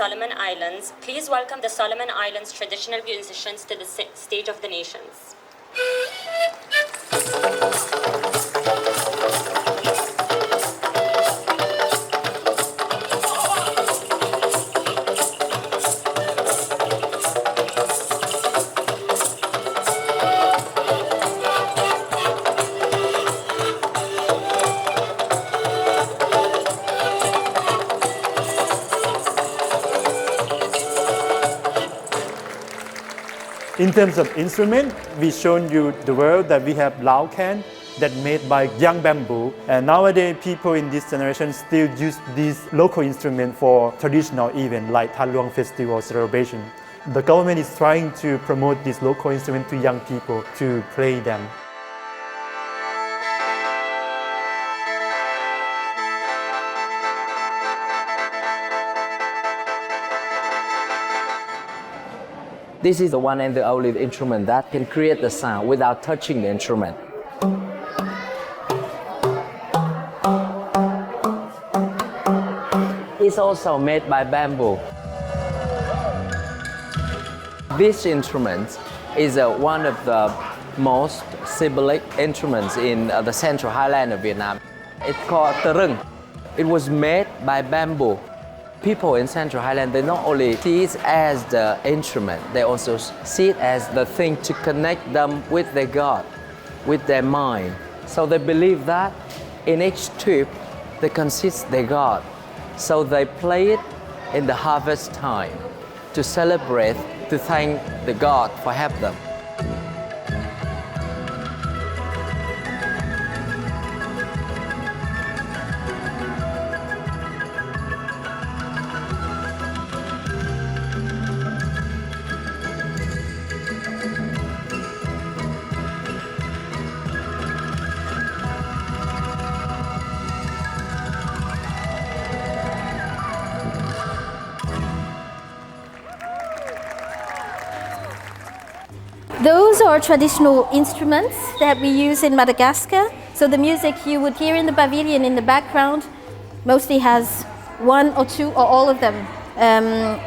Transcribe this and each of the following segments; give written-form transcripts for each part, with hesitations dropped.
Solomon Islands, please welcome the Solomon Islands traditional musicians to the stage of the nations. In terms of instrument, we shown you the world that we have lao can that made by young bamboo. And nowadays, people in this generation still use these local instruments for traditional events like Tha Luang festival celebration. The government is trying to promote this local instrument to young people to play them. This is the one and the only instrument that can create the sound without touching the instrument. It's also made by bamboo. This instrument is one of the most symbolic instruments in the Central Highland of Vietnam. It's called terung. It was made by bamboo. People in Central Highland, they not only see it as the instrument, they also see it as the thing to connect them with their God, with their mind. So they believe that in each tube, they consist their God. So they play it in the harvest time to celebrate, to thank the God for help them. Those are traditional instruments that we use in Madagascar. So the music you would hear in the pavilion in the background mostly has one or two or all of them.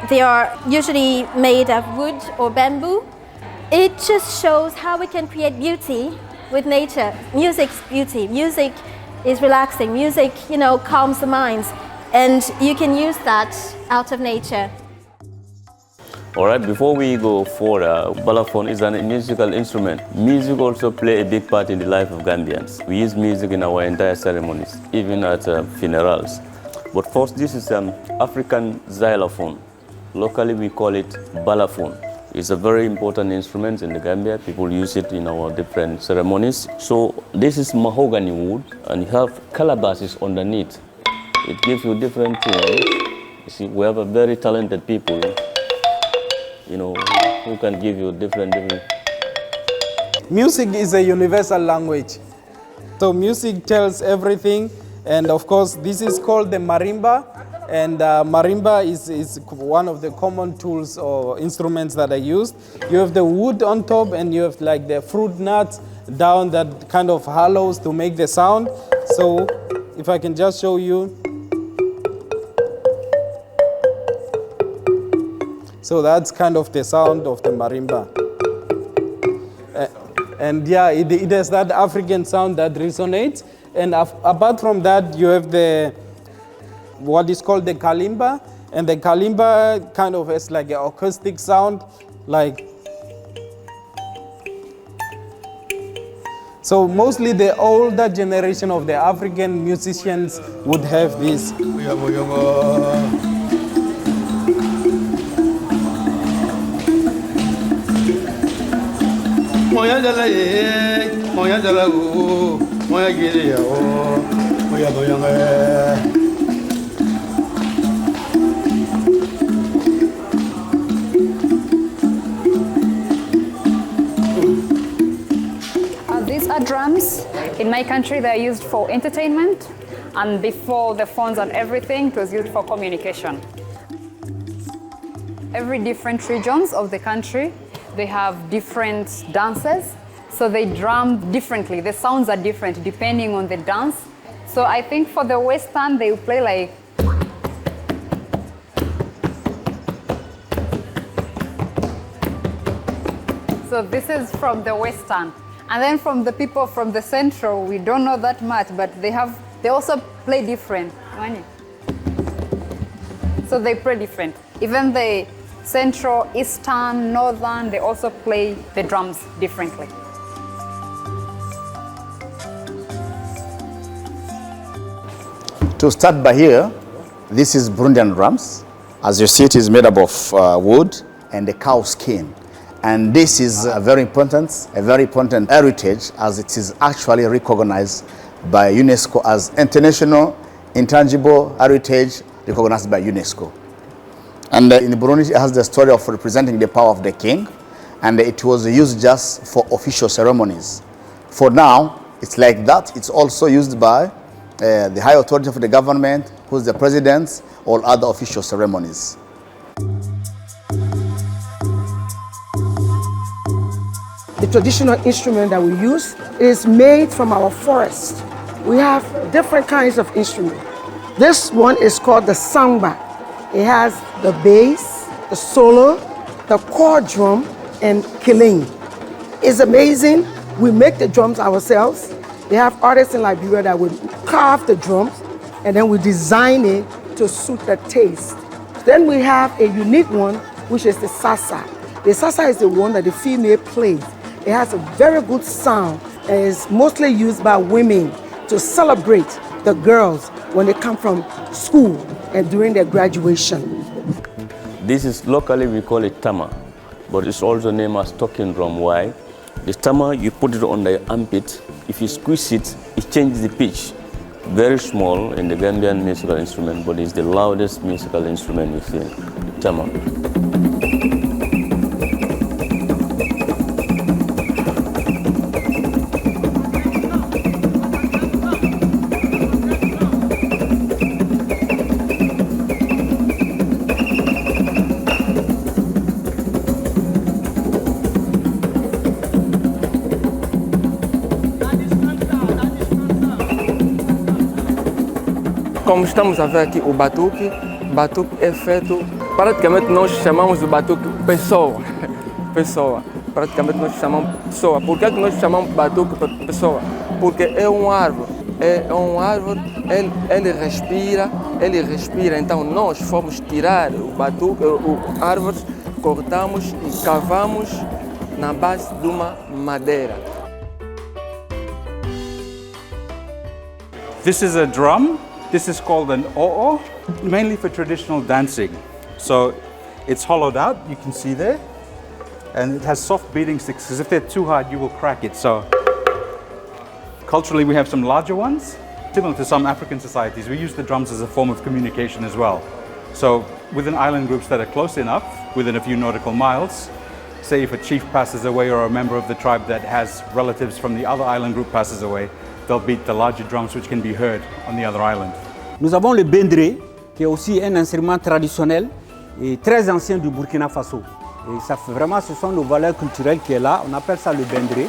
They are usually made of wood or bamboo. It just shows how we can create beauty with nature. Music's beauty. Music is relaxing. Music, calms the minds. And you can use that out of nature. All right, before we go further, balafon is a musical instrument. Music also plays a big part in the life of Gambians. We use music in our entire ceremonies, even at funerals. But first, this is an African xylophone. Locally, we call it balafon. It's a very important instrument in the Gambia. People use it in our different ceremonies. So this is mahogany wood, and you have calabashes underneath. It gives you different tunes. You see, we have a very talented people, who can give you different. Music is a universal language. So music tells everything, and of course this is called the marimba, and marimba is one of the common tools or instruments that are used. You have the wood on top, and you have like the fruit nuts down that kind of hollows to make the sound. So if I can just show you. So that's kind of the sound of the marimba. And yeah, it has that African sound that resonates. And apart from that, you have what is called the kalimba. And the kalimba kind of has like an acoustic sound, like. So mostly the older generation of the African musicians would have this. Moya jala ye, moya jala o, moya giri ya o, moya doyanga. These are drums. In my country, they are used for entertainment, and before the phones and everything, it was used for communication. Every different regions of the country, they have different dances, so they drum differently. The sounds are different depending on the dance. So I think for the Western, they play like. So this is from the Western. And then from the people from the Central, we don't know that much, but they also play different. So they play different. Even the Central, Eastern, Northern, they also play the drums differently. To start by here, this is Burundian drums. As you see, it is made up of wood and the cow skin. And this is a very important heritage, as it is actually recognized by UNESCO as international intangible heritage recognized by UNESCO. And in Burundi, it has the story of representing the power of the king, and it was used just for official ceremonies. For now, it's like that. It's also used by the high authority of the government, who's the president, or other official ceremonies. The traditional instrument that we use is made from our forest. We have different kinds of instruments. This one is called the samba. It has the bass, the solo, the core drum, and killing. It's amazing. We make the drums ourselves. They have artists in Liberia that would carve the drums, and then we design it to suit the taste. Then we have a unique one, which is the sasa. The sasa is the one that the female plays. It has a very good sound and is mostly used by women to celebrate the girls when they come from school and during their graduation. This is locally we call it tama, but it's also named as talking drum. Why? The tama, you put it on the armpit. If you squeeze it, it changes the pitch. Very small in the Gambian musical instrument, but it's the loudest musical instrument you see, the tama. Como estamos a ver aqui o batuque é feito, praticamente nós chamamos o batuque pessoa. Praticamente nós chamamos pessoa. Por que nós chamamos batuque pessoa? Porque é um árvore, ele respira, então nós fomos tirar o batuque, a árvore, cortamos e cavamos na base de uma madeira. This is a drum. This is called an o'o, mainly for traditional dancing. So it's hollowed out, you can see there, and it has soft beating sticks, because if they're too hard, you will crack it. So culturally, we have some larger ones. Similar to some African societies, we use the drums as a form of communication as well. So within island groups that are close enough, within a few nautical miles, say if a chief passes away or a member of the tribe that has relatives from the other island group passes away, they'll beat the larger drums which can be heard on the other island. Nous avons le bendré, qui est aussi un instrument traditionnel et très ancien du Burkina Faso. Et ça fait vraiment, ce sont nos valeurs culturelles qui est là. On appelle ça le bendré.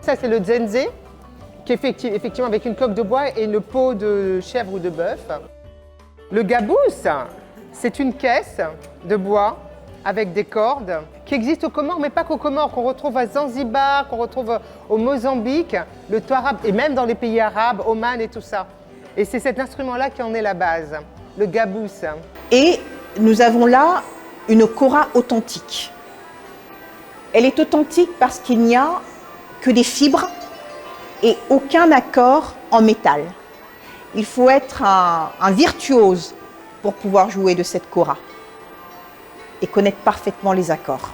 Ça, c'est le zenze, qui est effectivement avec une coque de bois et une peau de chèvre ou de bœuf. Le gabous, c'est une caisse de bois avec des cordes qui existe aux Comores, mais pas qu'aux Comores, qu'on retrouve à Zanzibar, qu'on retrouve au Mozambique, le Touareg, et même dans les pays arabes, Oman et tout ça. Et c'est cet instrument-là qui en est la base, le gabous. Et nous avons là une kora authentique. Elle est authentique parce qu'il n'y a que des fibres et aucun accord en métal. Il faut être un virtuose pour pouvoir jouer de cette kora et connaître parfaitement les accords.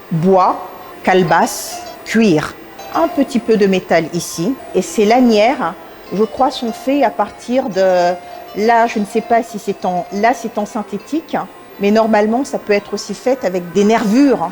Bois, calebasse, cuir, un petit peu de métal ici. Et ces lanières, je crois, sont faites à partir de... Là, je ne sais pas si c'est en... Là, c'est en synthétique, mais normalement, ça peut être aussi fait avec des nervures.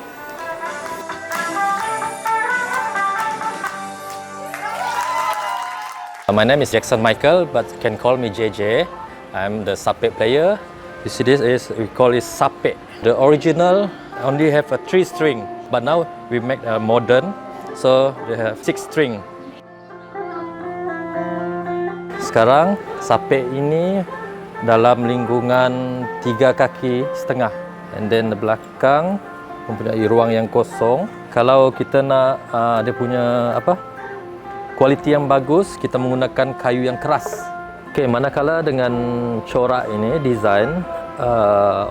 My name is Jackson Michael, but can call me JJ. I'm the sapek player You see this is, we call it sape. The original only have a 3 string, but now we make a modern, so they have 6 string. Sekarang sape ini dalam lingkungan 3 kaki setengah, and then the belakang mempunyai ruang yang kosong. Kalau kita nak dia punya kualiti yang bagus, kita menggunakan kayu yang keras. Okey, manakala dengan corak ini desain,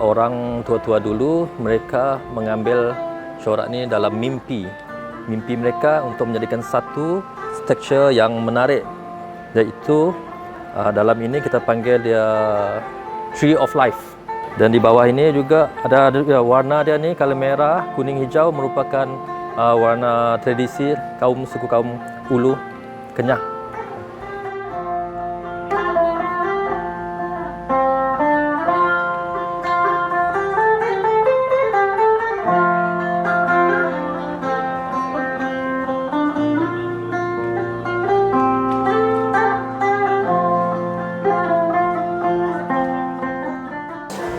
orang tua-tua dulu mereka mengambil corak ini dalam mimpi mereka untuk menjadikan satu struktur yang menarik, iaitu dalam ini kita panggil dia Tree of Life. Dan di bawah ini juga ada warna dia ni, color merah, kuning, hijau merupakan warna tradisi suku kaum Ulu Kenyah.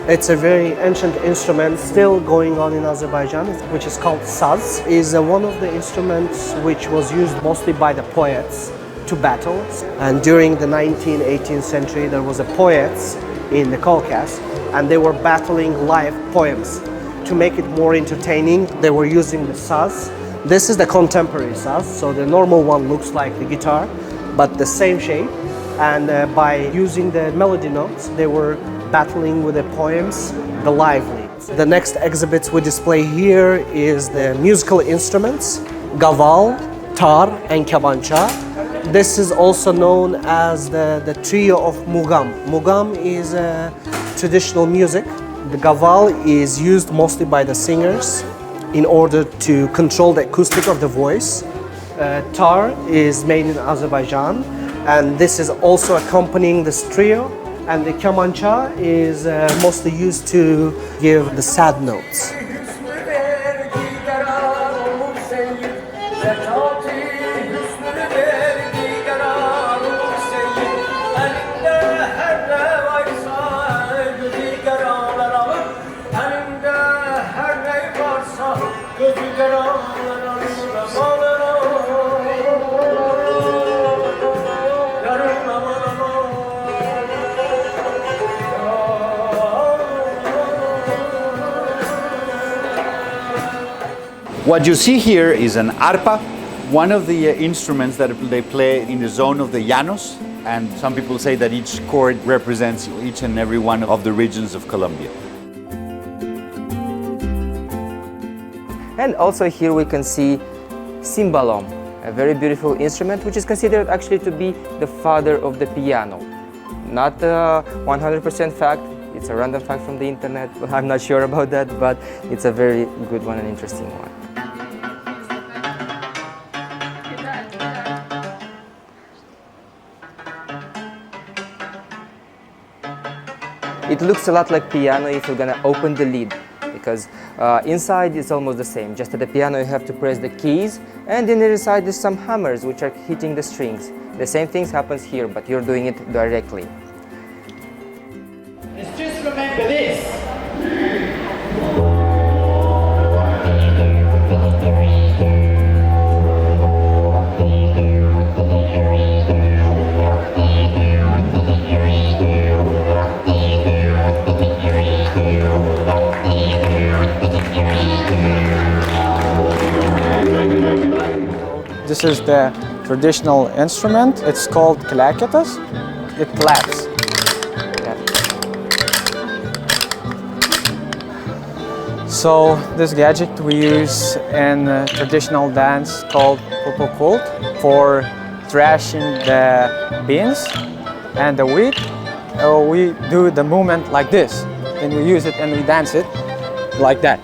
It's a very ancient instrument still going on in Azerbaijan, which is called saz. It's one of the instruments which was used mostly by the poets to battle. And during the 19th, 18th century, there was a poets in the Caucasus, and they were battling live poems. To make it more entertaining, they were using the saz. This is the contemporary saz, so the normal one looks like the guitar, but the same shape. And by using the melody notes, they were battling with the poems, the lively. The next exhibits we display here is the musical instruments, gaval, tar, and kabancha. This is also known as the trio of mugam. Mugam is traditional music. The gaval is used mostly by the singers in order to control the acoustic of the voice. Tar is made in Azerbaijan, and this is also accompanying this trio. And the kamancha is mostly used to give the sad notes. What you see here is an arpa, one of the instruments that they play in the zone of the Llanos, and some people say that each chord represents each and every one of the regions of Colombia. And also here we can see cimbalom, a very beautiful instrument which is considered actually to be the father of the piano. Not a 100% fact, it's a random fact from the internet, but I'm not sure about that, but it's a very good one and interesting one. It looks a lot like piano if you're gonna open the lid, because inside it's almost the same. Just at the piano you have to press the keys, and in the other side there's some hammers which are hitting the strings. The same thing happens here, but you're doing it directly. Let's just remember this. This is the traditional instrument. It's called klaketas. It claps. So this gadget we use in traditional dance called popokult for thrashing the beans and the wheat. We do the movement like this, and we use it and we dance it like that.